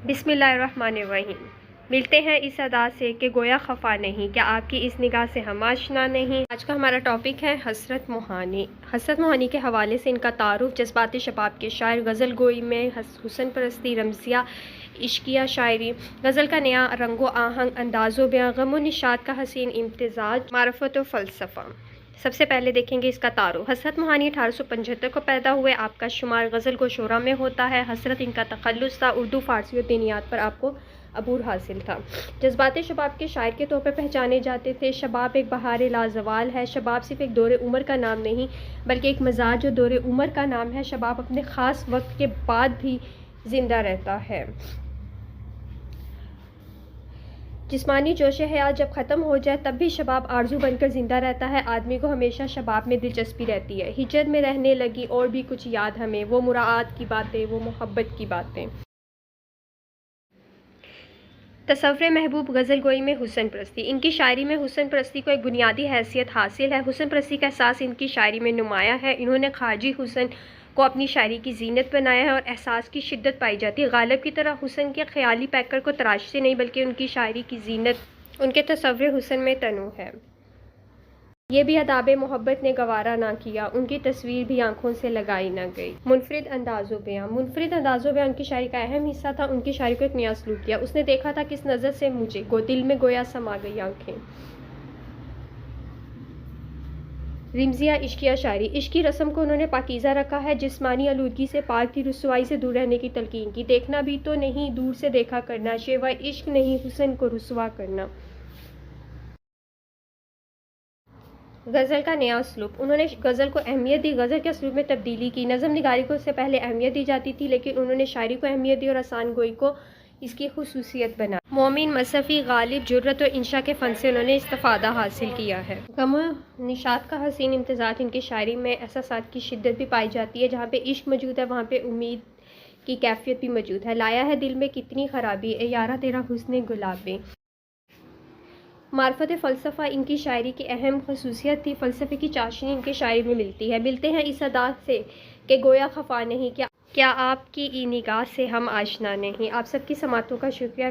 بسم اللہ الرحمن الرحیم۔ ملتے ہیں اس ادا سے کہ گویا خفا نہیں، کیا آپ کی اس نگاہ سے ہم آشنا نہیں۔ آج کا ہمارا ٹاپک ہے حسرت موہانی۔ حسرت موہانی کے حوالے سے ان کا تعارف: جذباتی شباب کے شاعر، غزل گوئی میں حسن پرستی، رمزیہ عشقیہ شاعری، غزل کا نیا رنگ و آہنگ، انداز و بیاں، غم و نشاط کا حسین امتزاج، معرفت و فلسفہ۔ سب سے پہلے دیکھیں گے اس کا تعارف۔ حسرت موہانی 1875 کو پیدا ہوئے۔ آپ کا شمار غزل کو شعراء میں ہوتا ہے۔ حسرت ان کا تخلص تھا۔ اردو، فارسی اور دینیات پر آپ کو عبور حاصل تھا۔ جذباتی شباب کے شاعر کے طور پر پہچانے جاتے تھے۔ شباب ایک بہار لازوال ہے۔ شباب صرف ایک دور عمر کا نام نہیں بلکہ ایک مزاج اور دور عمر کا نام ہے۔ شباب اپنے خاص وقت کے بعد بھی زندہ رہتا ہے۔ جسمانی جوش حیات جب ختم ہو جائے تب بھی شباب آرزو بن کر زندہ رہتا ہے۔ آدمی کو ہمیشہ شباب میں دلچسپی رہتی ہے۔ ہجرت میں رہنے لگی اور بھی کچھ یاد ہمیں، وہ مراعات کی باتیں، وہ محبت کی باتیں۔ تصور محبوب غزل گوئی میں حسن پرستی۔ ان کی شاعری میں حسن پرستی کو ایک بنیادی حیثیت حاصل ہے۔ حسن پرستی کا احساس ان کی شاعری میں نمایاں ہے۔ انہوں نے خارجی حسن کو اپنی شاعری کی زینت بنایا ہے اور احساس کی شدت پائی جاتی ہے۔ غالب کی طرح حسن کے خیالی پیکر کو تراشتے نہیں بلکہ ان کی شاعری کی زینت ان کے تصور حسن میں تنوع ہے۔ یہ بھی اداب محبت نے گوارا نہ کیا، ان کی تصویر بھی آنکھوں سے لگائی نہ گئی۔ منفرد انداز و بیاں۔ منفرد انداز و بیاں ان کی شاعری کا اہم حصہ تھا۔ ان کی شاعری کو ایک نیا اسلوب دیا۔ اس نے دیکھا تھا کس نظر سے مجھے، دل میں گویا سما گئی آنکھیں۔ رمزیہ عشقیہ شاعری۔ عشق کی رسم کو انہوں نے پاکیزہ رکھا ہے۔ جسمانی آلودگی سے پاک تھی، رسوائی سے دور رہنے کی تلقین کی۔ دیکھنا بھی تو نہیں، دور سے دیکھا کرنا، شیوہ عشق نہیں، حسن کو رسوا کرنا۔ غزل کا نیا اسلوب۔ انہوں نے غزل کو اہمیت دی، غزل کے اسلوب میں تبدیلی کی۔ نظم نگاری کو اس سے پہلے اہمیت دی جاتی تھی لیکن انہوں نے شاعری کو اہمیت دی اور آسان گوئی کو اس کی خصوصیت بنا۔ مومن مصفی، غالب، جرأت اور انشاء کے فن سے انہوں نے استفادہ حاصل کیا ہے۔ غم و نشاط کا حسین امتزاج۔ ان کی شاعری میں احساسات کی شدت بھی پائی جاتی ہے۔ جہاں پہ عشق موجود ہے وہاں پہ امید کی کیفیت بھی موجود ہے۔ لایا ہے دل میں کتنی خرابی، اے یارا تیرا حسن گلابی۔ معرفت فلسفہ ان کی شاعری کی اہم خصوصیت تھی۔ فلسفے کی چاشنی ان کی شاعری میں ملتی ہے۔ ملتے ہیں اس ادا سے کہ گویا خفا نہیں، کیا آپ کی نگاہ سے ہم آشنا نہیں۔ آپ سب کی سماعتوں کا شکریہ۔